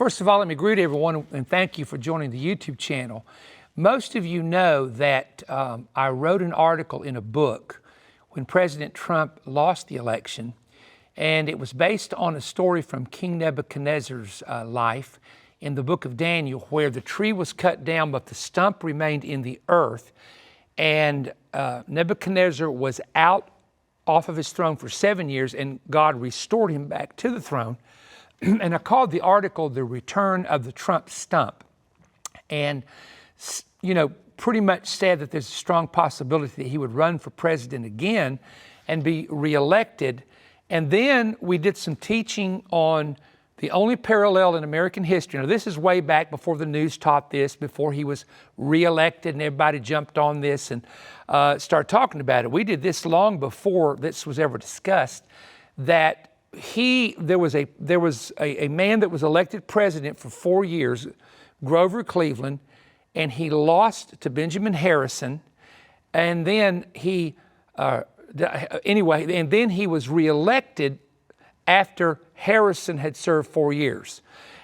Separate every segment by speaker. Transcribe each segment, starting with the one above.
Speaker 1: First of all, let me greet everyone and thank you for joining the YouTube channel. Most of you know that I wrote an article in a book when President Trump lost the election, and it was based on a story from King Nebuchadnezzar's life in the book of Daniel, where the tree was cut down but the stump remained in the earth, and Nebuchadnezzar was out off of his throne for 7 years, and God restored him back to the throne. And I called the article "The Return of the Trump Stump," and pretty much said that there's a strong possibility that he would run for president again and be reelected. And then we did some teaching on the only parallel in American history. Now, this is way back before the news taught this, before he was reelected and everybody jumped on this and started talking about it. We did this long before this was ever discussed, that there was a man that was elected president for 4 years, Grover Cleveland, and he lost to Benjamin Harrison, and then he was reelected after Harrison had served 4 years.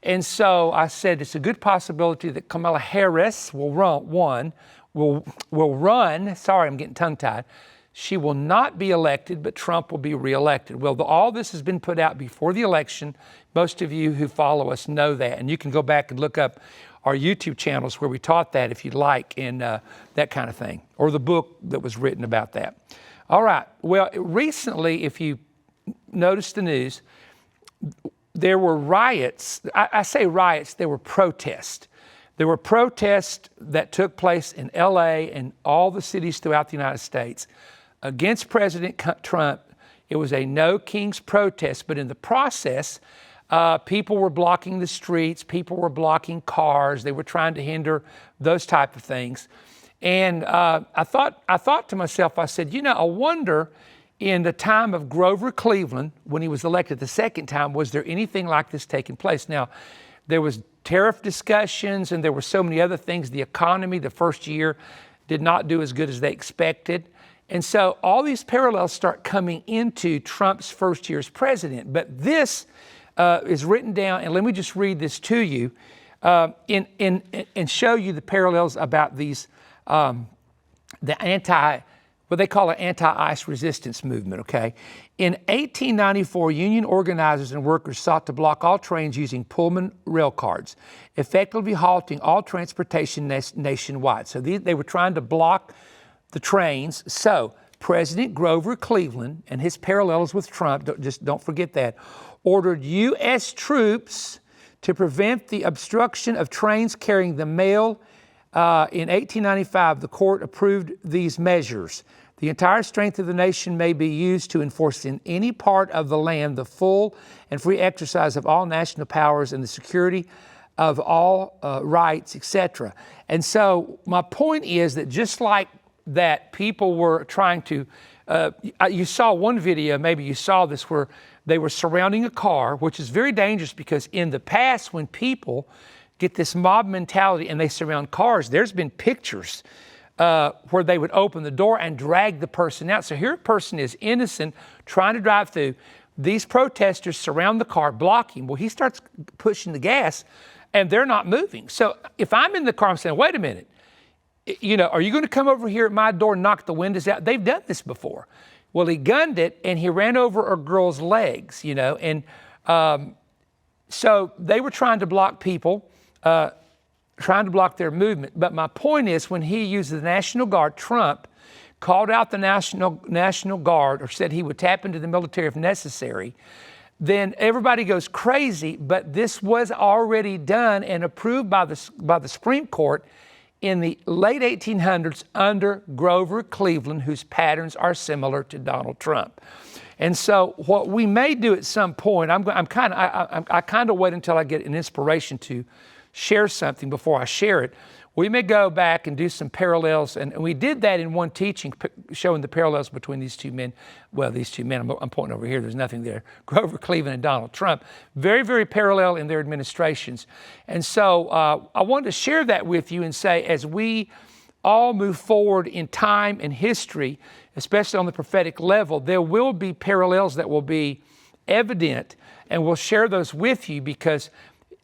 Speaker 1: And so I said it's a good possibility that Kamala Harris will run. Sorry, I'm getting tongue-tied. She will not be elected, but Trump will be reelected. Well, all this has been put out before the election. Most of you who follow us know that, and you can go back and look up our YouTube channels where we taught that if you'd like, and that kind of thing, or the book that was written about that. All right, well, recently, if you noticed the news, there were riots. I say riots, there were protests. There were protests that took place in LA and all the cities throughout the United States against President Trump. It was a no kings protest, but in the process, people were blocking the streets, people were blocking cars, they were trying to hinder those type of things. And I thought to myself, I said, I wonder in the time of Grover Cleveland, when he was elected the second time, was there anything like this taking place? Now, there was tariff discussions and there were so many other things. The economy the first year did not do as good as they expected. And so all these parallels start coming into Trump's first year as president. But this is written down, and let me just read this to you and show you the parallels about these, what they call an anti-ICE resistance movement, okay? In 1894, union organizers and workers sought to block all trains using Pullman rail cars, effectively halting all transportation nationwide. So they were trying to block the trains. So President Grover Cleveland, and his parallels with Trump, don't forget that, ordered U.S. troops to prevent the obstruction of trains carrying the mail. In 1895, the court approved these measures. The entire strength of the nation may be used to enforce in any part of the land the full and free exercise of all national powers and the security of all rights, etc. And so my point is that just like that, people were trying to, you saw one video, maybe you saw this, where they were surrounding a car, which is very dangerous because in the past when people get this mob mentality and they surround cars, there's been pictures where they would open the door and drag the person out. So here a person is innocent, trying to drive through. These protesters surround the car, block him. Well, he starts pushing the gas and they're not moving. So if I'm in the car, I'm saying, wait a minute, are you going to come over here at my door and knock the windows out? They've done this before. Well, he gunned it and he ran over a girl's legs, and so they were trying to block people, trying to block their movement. But my point is, when he used the National Guard, Trump called out the National Guard, or said he would tap into the military if necessary, then everybody goes crazy. But this was already done and approved by the Supreme Court in the late 1800s under Grover Cleveland, whose patterns are similar to Donald Trump. And so what we may do at some point, I kind of wait until I get an inspiration to share something before I share it. We may go back and do some parallels, and we did that in one teaching, showing the parallels between these two men. Well, these two men, I'm pointing over here, there's nothing there. Grover Cleveland and Donald Trump, very, very parallel in their administrations. And so I wanted to share that with you and say, as we all move forward in time and history, especially on the prophetic level, there will be parallels that will be evident, and we'll share those with you because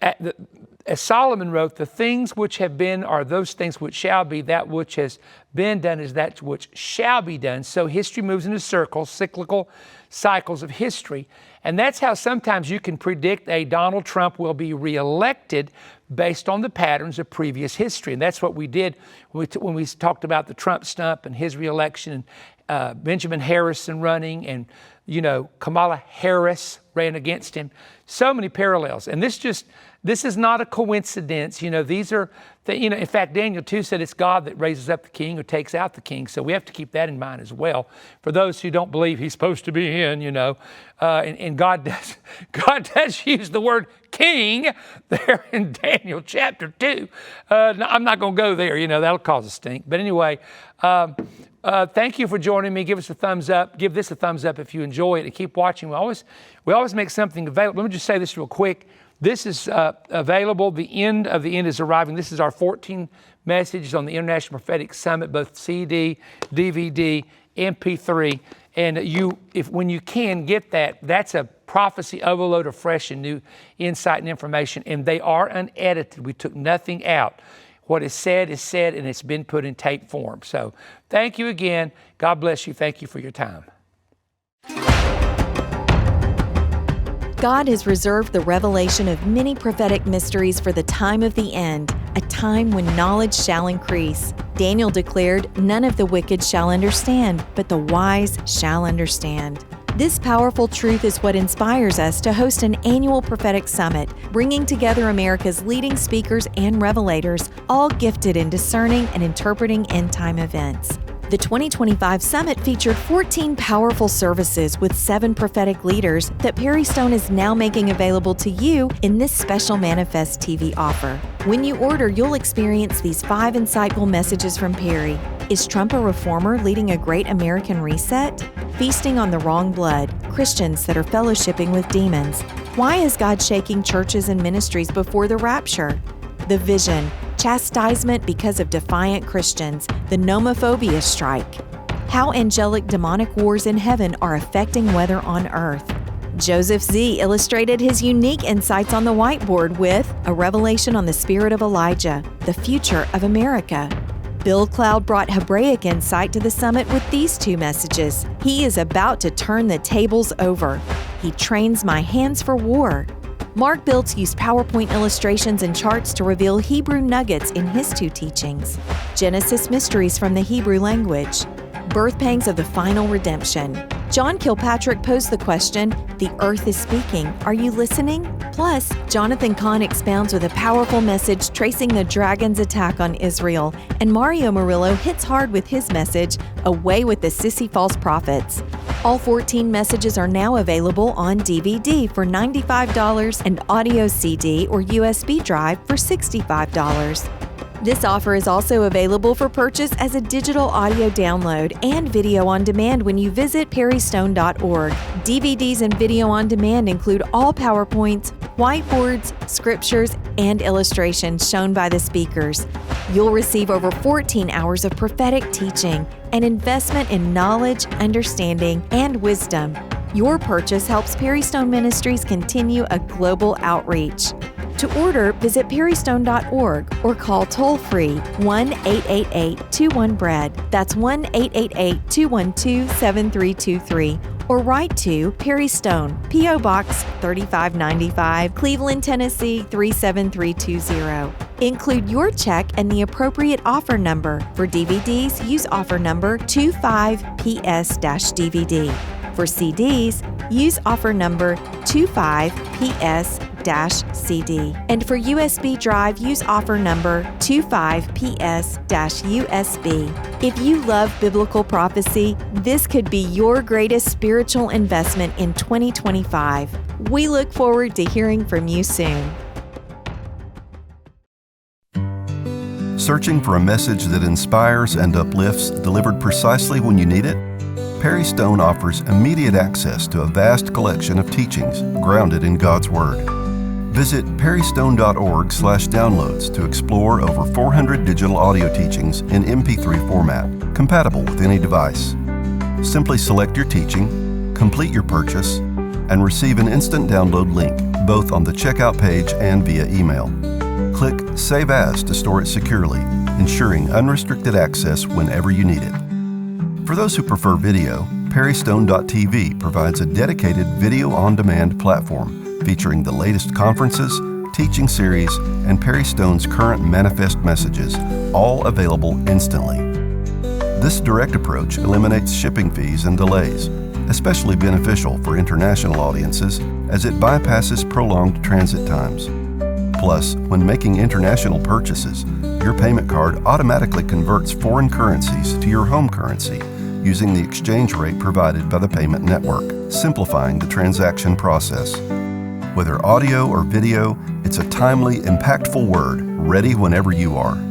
Speaker 1: as Solomon wrote, the things which have been are those things which shall be. That which has been done is that which shall be done. So history moves into circles, cyclical cycles of history. And that's how sometimes you can predict a Donald Trump will be reelected based on the patterns of previous history. And that's what we did when we talked about the Trump stump and his reelection, and Benjamin Harrison running, and Kamala Harris ran against him. So many parallels. And this is not a coincidence. These are, in fact, Daniel 2 said it's God that raises up the king or takes out the king. So we have to keep that in mind as well. For those who don't believe he's supposed to be in, and God does use the word king there in Daniel chapter 2. I'm not going to go there, that'll cause a stink. But anyway, thank you for joining me. Give us a thumbs up. Give this a thumbs up if you enjoy it, and keep watching. We always make something available. Let me just say this real quick. This is available. The end of the end is arriving. This is our 14 messages on the International Prophetic Summit, both CD, DVD, MP3. And when you can get that, that's a prophecy overload of fresh and new insight and information. And they are unedited. We took nothing out. What is said, and it's been put in tape form. So thank you again. God bless you. Thank you for your time.
Speaker 2: God has reserved the revelation of many prophetic mysteries for the time of the end, a time when knowledge shall increase. Daniel declared, "None of the wicked shall understand, but the wise shall understand." This powerful truth is what inspires us to host an annual prophetic summit, bringing together America's leading speakers and revelators, all gifted in discerning and interpreting end-time events. The 2025 Summit featured 14 powerful services with 7 prophetic leaders that Perry Stone is now making available to you in this special Manifest TV offer. When you order, you'll experience these 5 insightful messages from Perry. Is Trump a reformer leading a great American reset? Feasting on the wrong blood, Christians that are fellowshipping with demons. Why is God shaking churches and ministries before the rapture? The vision. Chastisement because of defiant Christians, the nomophobia strike. How angelic demonic wars in heaven are affecting weather on earth. Joseph Z. illustrated his unique insights on the whiteboard with a revelation on the spirit of Elijah, the future of America. Bill Cloud brought Hebraic insight to the summit with these 2 messages. He is about to turn the tables over. He trains my hands for war. Mark Biltz used PowerPoint illustrations and charts to reveal Hebrew nuggets in his 2 teachings. Genesis mysteries from the Hebrew language. Birth pangs of the final redemption. John Kilpatrick posed the question, "The earth is speaking. Are you listening?" Plus, Jonathan Cahn expounds with a powerful message tracing the dragon's attack on Israel, and Mario Murillo hits hard with his message, "Away with the sissy false prophets." All 14 messages are now available on DVD for $95 and audio CD or USB drive for $65. This offer is also available for purchase as a digital audio download and video on demand when you visit perrystone.org. DVDs and video on demand include all PowerPoints, whiteboards, scriptures, and illustrations shown by the speakers. You'll receive over 14 hours of prophetic teaching, an investment in knowledge, understanding, and wisdom. Your purchase helps Perry Stone Ministries continue a global outreach. To order, visit perrystone.org or call toll-free 1-888-21-BREAD. That's 1-888-212-7323. Or write to Perry Stone, P.O. Box 3595, Cleveland, Tennessee 37320. Include your check and the appropriate offer number. For DVDs, use offer number 25PS-DVD. For CDs, use offer number 25PS-CD. And for USB drive, use offer number 25PS-USB. If you love biblical prophecy, this could be your greatest spiritual investment in 2025. We look forward to hearing from you soon.
Speaker 3: Searching for a message that inspires and uplifts, delivered precisely when you need it? Perry Stone offers immediate access to a vast collection of teachings grounded in God's Word. Visit perrystone.org/downloads to explore over 400 digital audio teachings in MP3 format, compatible with any device. Simply select your teaching, complete your purchase, and receive an instant download link, both on the checkout page and via email. Click Save As to store it securely, ensuring unrestricted access whenever you need it. For those who prefer video, Perrystone.tv provides a dedicated video-on-demand platform featuring the latest conferences, teaching series, and Perry Stone's current manifest messages, all available instantly. This direct approach eliminates shipping fees and delays, especially beneficial for international audiences as it bypasses prolonged transit times. Plus, when making international purchases, your payment card automatically converts foreign currencies to your home currency using the exchange rate provided by the payment network, simplifying the transaction process. Whether audio or video, it's a timely, impactful word ready whenever you are.